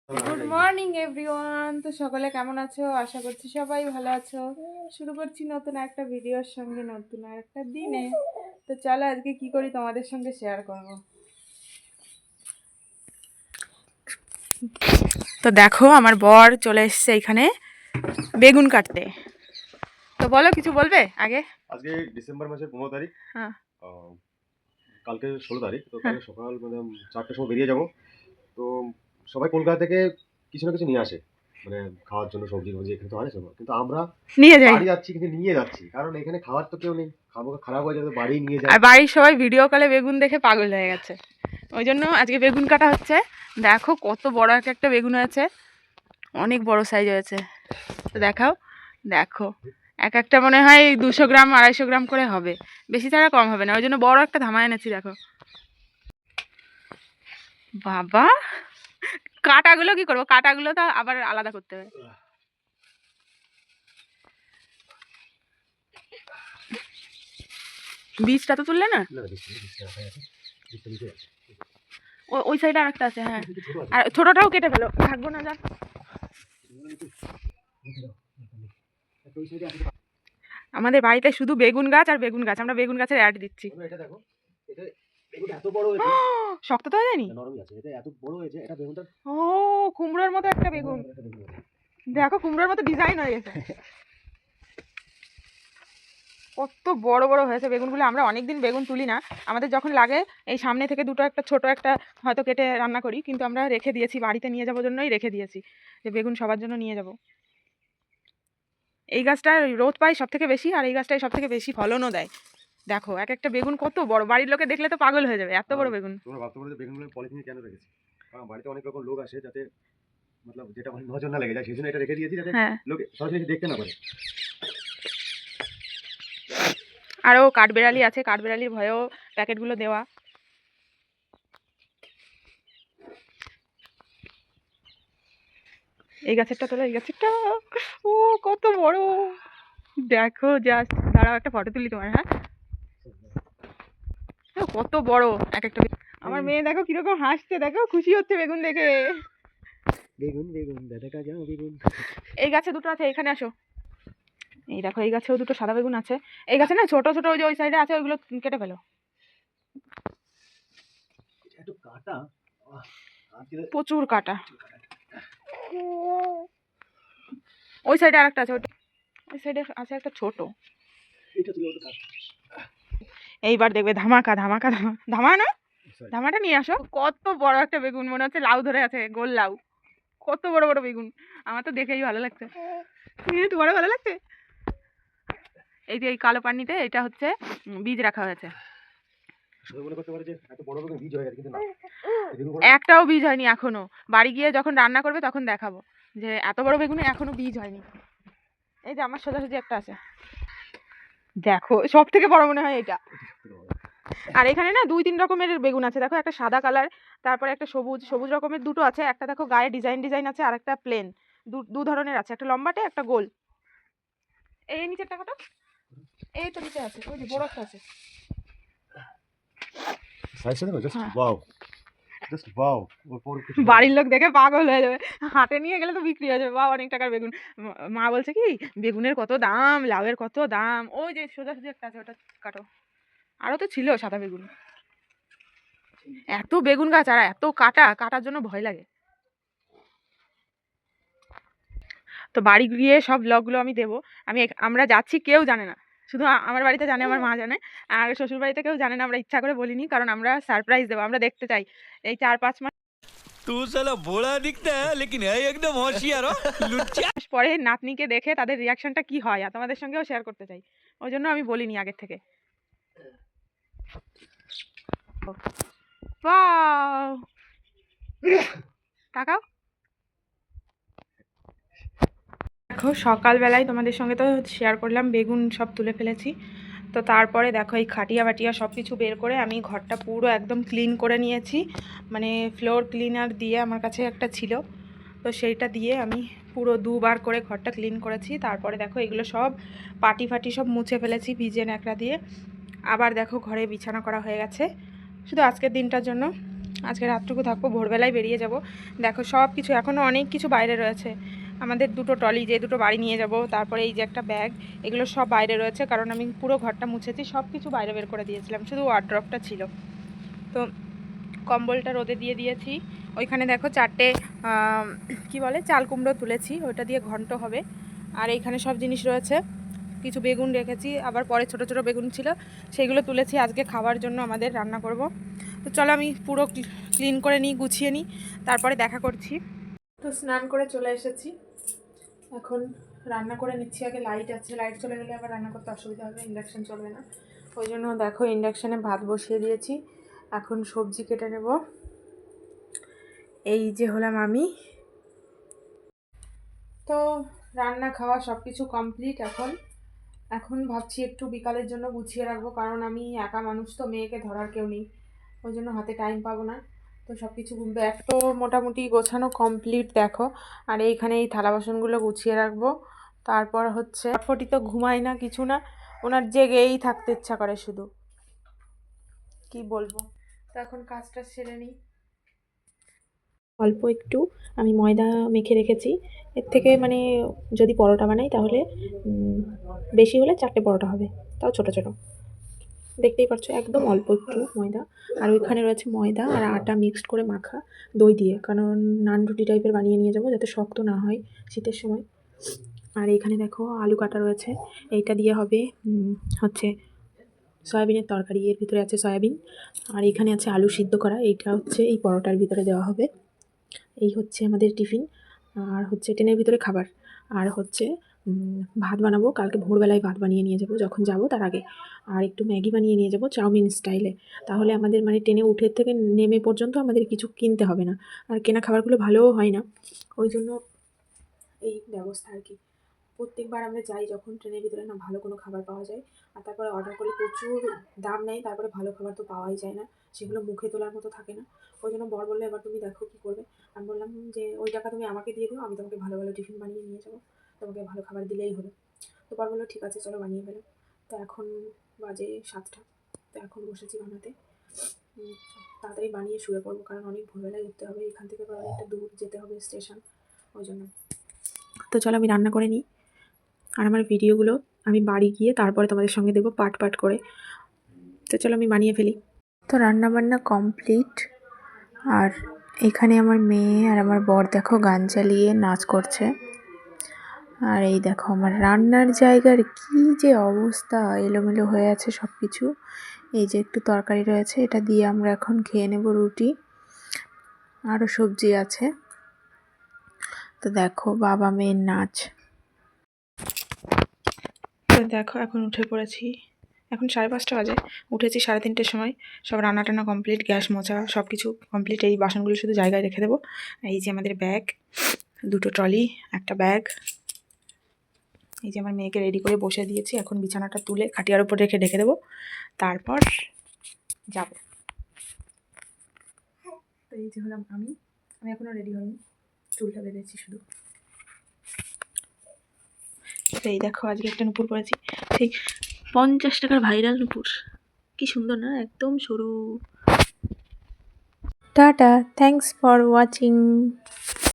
Good morning everyone. তো সকলে কেমন আছো? আশা করছি সবাই ভালো আছো। শুরু করছি নতুন একটা ভিডিওর সঙ্গে, নতুন একটা দিনে। তো চলো আজকে কি করি তোমাদের সঙ্গে শেয়ার করব। তো দেখো আমার বর চলে এসেছে এখানে বেগুন কাটতে। তো বলো, কিছু বলবে আগে? আজকে ডিসেম্বর মাসের 15 তারিখ। হ্যাঁ, কালকে 16 তারিখ। তো কালকে সকাল 4টার সময় বেরিয়ে যাব। তো সবাই কলকাতা থেকে কিছু না কিছু নিয়ে আসে, মানে খাওয়ার জন্য সবজি ফবজি এখানে তো আনে সব, কিন্তু আমরা নিয়ে যাই। বাড়ি যাচ্ছি কিন্তু নিয়ে যাচ্ছি, কারণ এখানে খাওয়ার তো কেউ নেই, খাবো খারাপ হয়ে যাবে, বাড়ি নিয়ে যাই। আর বাড়ির সবাই ভিডিও কলে বেগুন দেখে পাগল হয়ে গেছে, ওই জন্য আজকে বেগুন কাটা হচ্ছে। দেখো কত বড় একটা বেগুন হয়েছে, অনেক বড় সাইজ হয়েছে। তো দেখাও, দেখো এক একটা মনে হয় 200 গ্রাম 250 গ্রাম করে হবে, বেশি ছাড়া কম হবে না, ওই জন্য বড় একটা ধামা এনেছি। দেখো বাবা, কাটাগুলো কি করবো? কাটাগুলো তো আবার আলাদা করতে হবে। বীজটা তো তুললে না? ওই সাইডে আরেকটা আছে, হ্যাঁ। আর ছোটটাও কেটে ফেলো, থাকবো না যা। আমাদের বাড়িতে শুধু বেগুন গাছ আর বেগুন গাছ, আমরা বেগুন গাছের অ্যাড দিচ্ছি। এটা দেখো, এটা বেগুনটা এত বড় হয়েছে, শক্ত তো হয়ে যায়নি, নরমই আছে। এটা এত বড় হয়েছে, এটা বেগুনটা ও কুমড়োর মতো একটা বেগুন। দেখো কুমড়োর মতো ডিজাইন হয়ে গেছে, কত বড় বড় হয়েছে বেগুনগুলো। আমরা অনেকদিন বেগুন তুলি না, আমাদের যখন লাগে এই সামনে থেকে দুটো একটা ছোট একটা হয়তো কেটে রান্না করি, কিন্তু আমরা রেখে দিয়েছি, বাড়িতে নিয়ে যাবো জন্যই রেখে দিয়েছি, যে বেগুন সবার জন্য নিয়ে যাব। এই গাছটায় রোদ পায় সব থেকে বেশি, আর এই গাছটায় সব থেকে বেশি ফলনও দেয়। দেখো এক একটা বেগুন কত বড়, বাড়ির লোকে দেখলে তো পাগল হয়ে যাবে, এত বড় বেগুন। তোমরা ভাবতে পারো যে বেগুনগুলো পলিথিনে কেন রেখেছি, কারণ বাড়িতে অনেক রকম লোক আসে, যাতে মতলব যেটা মানে নজর না লেগে যায়, সেই জন্য এটা রেখে দিয়েছি, যাতে হ্যাঁ, লোক সরাসরি দেখতে না পারে। আরও কাঠবেড়ালি আছে, কাঠবেড়ালির ভয়েও প্যাকেটগুলো দেওয়া। এই গাছেরটা তোলা, এই গাছেরটা, ও কত বড় দেখো, জাস্ট দাঁড়াও একটা ফটো তুলি তোমার। হ্যাঁ, কত বড় এক একটা। আমার মেয়ে দেখো কিরকম হাসছে, দেখো খুশি হচ্ছে বেগুন দেখে। বেগুন বেগুন দাদা কাজা বেগুন। এই গাছে দুটো আছে, এখানে আসো। এই দেখো এই গাছেও দুটো সাদা বেগুন আছে। এই গাছে না ছোট ছোট ওই যে ওই সাইডে আছে, ওইগুলো কেটে ফেলো। একটু কাটা, প্রচুর কাটা। ওই সাইডে আরেকটা আছে, ওই সাইডে আছে একটা ছোট। এটা তুলে ওটা কাট। এইবার দেখবে ধামাকা ধামাকা ধামা না, ধামাটা নিয়ে আসো। কত বড় একটা বেগুন, মনে হচ্ছে লাউ ধরে আছে, গোল লাউ। কত বড় বড় বেগুন, আমার তো দেখেই ভালো লাগছে। তোমারও ভালো লাগছে? এই যে এই কালো পানিতে এটা হচ্ছে বীজ রাখা হয়েছে। একটাও বীজ হয়নি এখনো, বাড়ি গিয়ে যখন রান্না করবে তখন দেখাবো যে এত বড় বেগুনে এখনো বীজ হয়নি। এই যে আমার সোজাসুজি একটা আছে, দেখো সব থেকে বড় মনে হয় এটা। আর এখানে না 2-3 রকমের বেগুন আছে, দেখো একটা সাদা কালার, তারপরে একটা সবুজ সবুজ রকমের দুটো আছে, একটা দেখো গায়ে ডিজাইন ডিজাইন আছে, আর একটা প্লেন। দু ধরনের আছে, একটা লম্বাটে একটা গোল। এই নিচের টাকাটা, এই তো নিচে আছে, ওই যে বড় একটা আছে। বাড়ির লোক দেখে পাগল হয়ে যাবে, হাটে নিয়ে গেলে তো বিক্রি হয়ে যাবে, বা অনেক টাকার বেগুন। মা বলছে কি বেগুনের কত দাম, লাউয়ের কত দাম। ওই যে সোজাসুজি একটা আছে, ওটা কাটো। আরও তো ছিল সাদা বেগুন। এত বেগুন গাছ আর এত কাটা, কাটার জন্য ভয় লাগে। তো বাড়ি গিয়ে সব ব্লগগুলো আমি দেবো। আমরা যাচ্ছি কেউ জানে না, শুধু আমার বাড়িতে জানে, আমার মা জানে, আর শ্বশুর বাড়িতে কেউ জানে না। আমরা ইচ্ছা করে বলিনি, কারণ আমরা সারপ্রাইজ দেবো, আমরা দেখতে চাই এই 4-5 মাস तू साला भोला दिखता है लेकिन है एकदम होशियार हो लुच्चा। পরে নাতনিকে দেখে তাদের রিয়াকশনটা কি হয়, আর তোমাদের সঙ্গেও শেয়ার করতে চাই, ওই জন্য আমি বলিনি আগের থেকে। ওয়াও, তাকাও। দেখো সকালবেলায় তোমাদের সঙ্গে তো শেয়ার করলাম বেগুন সব তুলে ফেলেছি। তো তারপরে দেখো এই খাটিয়া বাটিয়া সব কিছু বের করে আমি ঘরটা পুরো একদম ক্লিন করে নিয়েছি, মানে ফ্লোর ক্লিনার দিয়ে আমার কাছে একটা ছিল, তো সেইটা দিয়ে আমি পুরো 2বার করে ঘরটা ক্লিন করেছি। তারপরে দেখো এগুলো সব পাটি ফাটি সব মুছে ফেলেছি ভিজে ন্যাকড়া দিয়ে। আবার দেখো ঘরে বিছানা করা হয়ে গেছে, শুধু আজকের দিনটার জন্য আজকে রাতটুকু থাকবো, ভোরবেলায় বেরিয়ে যাব। দেখো সব কিছু এখনও অনেক কিছু বাইরে রয়েছে। আমাদের দুটো ট্রলি, যে দুটো বাড়ি নিয়ে যাব, তারপরে এই যে একটা ব্যাগ, এগুলো সব বাইরে রয়েছে, কারণ আমি পুরো ঘরটা মুছেছি, সব কিছু বাইরে বের করে দিয়েছিলাম, শুধু ওয়ার্ড্রপটা ছিল। তো কম্বলটা রোদে দিয়ে দিয়েছি। ওইখানে দেখো 4টে কি বলে চাল কুমড়ো তুলেছি, ওইটা দিয়ে ঘন্ট হবে। আর এইখানে সব জিনিস রয়েছে, কিছু বেগুন রেখেছি, আবার পরে ছোট ছোট বেগুন ছিল, সেগুলো তুলেছি আজকে খাওয়ার জন্য আমাদের রান্না করব। তো চলো আমি পুরো ক্লিন করে নিই, গুছিয়ে নিই, তারপরে দেখা করছি। তো স্নান করে চলে এসেছি, এখন রান্না করে নিচ্ছি। আগে লাইট আছে, লাইট চলে গেলে আবার রান্না করতে অসুবিধা হবে, ইন্ডাকশান চলবে না। ওই জন্য দেখো ইন্ডাকশানে ভাত বসিয়ে দিয়েছি, এখন সবজি কেটে নেব। এই যে হলাম আমি। তো রান্না খাওয়া সব কিছু কমপ্লিট। এখন ভাবছি একটু বিকালের জন্য গুছিয়ে রাখবো, কারণ আমি একা মানুষ, তো মেয়েকে ধরার কেউ নেই, ওই জন্য হাতে টাইম পাবো না। তো সব কিছু ব্যাগ তো মোটামুটি গোছানো কমপ্লিট দেখো। আর এইখানে এই থালা বাসনগুলো গুছিয়ে রাখবো। তারপর হচ্ছে ফটফটি তো ঘুমায় না, কিছু না, ওনার জেগেই থাকতে ইচ্ছা করে শুধু, কি বলবো। তো এখন কাজটা সেরে নিই। অল্প একটু আমি ময়দা মেখে রেখেছি, এর থেকে মানে যদি পরোটা বানাই তাহলে বেশি হলে 4টে পরোটা হবে, তাও ছোটো ছোটো, দেখতেই পাচ্ছ একদম অল্প একটু ময়দা। আর ওইখানে রয়েছে ময়দা আর আটা মিক্সড করে মাখা দই দিয়ে, কারণ নান রুটি টাইপের বানিয়ে নিয়ে যাবো, যাতে শক্ত না হয় শীতের সময়। আর এইখানে দেখো আলু কাটা রয়েছে, এইটা দিয়ে হবে হচ্ছে সয়াবিনের তরকারি, এর ভিতরে আছে সয়াবিন। আর এখানে আছে আলু সিদ্ধ করা, এইটা হচ্ছে এই পরোটার ভিতরে দেওয়া হবে। এই হচ্ছে আমাদের টিফিন, আর হচ্ছে ট্রেনের ভিতরে খাবার। আর হচ্ছে ভাত বানাবো, কালকে ভোরবেলায় ভাত বানিয়ে নিয়ে যাব যখন যাব তার আগে। আর একটু ম্যাগি বানিয়ে নিয়ে যাব চাউমিন স্টাইলে, তাহলে আমাদের মানে ট্রেনে উঠে থেকে নেমে পর্যন্ত আমাদের কিছু কিনতে হবে না। আর কেনা খাবারগুলো ভালোও হয় না, ওই জন্য এই ব্যবস্থা আর কি। প্রত্যেকবার আমরা যাই যখন ট্রেনের ভিতরে না ভালো কোনো খাবার পাওয়া যায়, আর তারপরে অর্ডার করলে প্রচুর দাম নেয়, তারপরে ভালো খাবার তো পাওয়াই যায় না, সেগুলো মুখে তোলার মতো থাকে না। ওই জন্য বর বললো এবার তুমি দেখো কী করবে। আমি বললাম যে ওই টাকা তুমি আমাকে দিয়ে দিও, আমি তোমাকে ভালো ভালো টিফিন বানিয়ে নিয়ে যাবো, তোমাকে ভালো খাবার দিলেই হলো। তো বর বললো ঠিক আছে চলো বানিয়ে ফেলো। তো এখন বাজে 7টা, তো এখন বসেছি বানাতে। তাড়াতাড়ি বানিয়ে শুয়ে পড়বো, কারণ অনেক ভোরবেলায় উঠতে হবে, এখান থেকে আবার অনেকটা দূর যেতে হবে স্টেশন, ওই জন্য। তো চলো আমি রান্না করে নিই, আর আমার ভিডিওগুলো আমি বাড়ি গিয়ে তারপরে তোমাদের সঙ্গে দেবো পার্ট পার্ট করে। তো চলো আমি বানিয়ে ফেলি। তো রান্না বান্না কমপ্লিট, আর এখানে আমার মেয়ে আর আমার বর দেখো গান চালিয়ে নাচ করছে। আর এই দেখো আমার রান্নার জায়গার কি যে অবস্থা, এলোমেলো হয়ে আছে সব কিছু। এই যে একটু তরকারি রয়েছে, এটা দিয়ে আমরা এখন খেয়ে নেব রুটি, আরও সবজি আছে। তো দেখো বাবা মেয়ের নাচ। তো দেখো এখন উঠে পড়েছি, এখন 5:30 বাজে, উঠেছি 3:30-র সময়। সব রান্না টান্না কমপ্লিট, গ্যাস মোছা সব কিছু কমপ্লিট। এই বাসনগুলো শুধু জায়গায় রেখে দেবো। এই যে আমাদের ব্যাগ, দুটো ট্রলি, একটা ব্যাগ। এই যে আমার মেয়েকে রেডি করে বসে দিয়েছি, এখন বিছানাটা তুলে খাটিয়ার উপর রেখে ঢেকে দেবো, তারপর যাব। তো এই যে হলাম আমি এখনও রেডি হইনি, চুলটা বেঁধেছি শুধু। তো এই দেখো আজকে একটা নুপুর পরেছি, ঠিক 50 টাকার ভাইরাল নুপুর, কি সুন্দর না, একদম সরু। Tata, thanks for watching.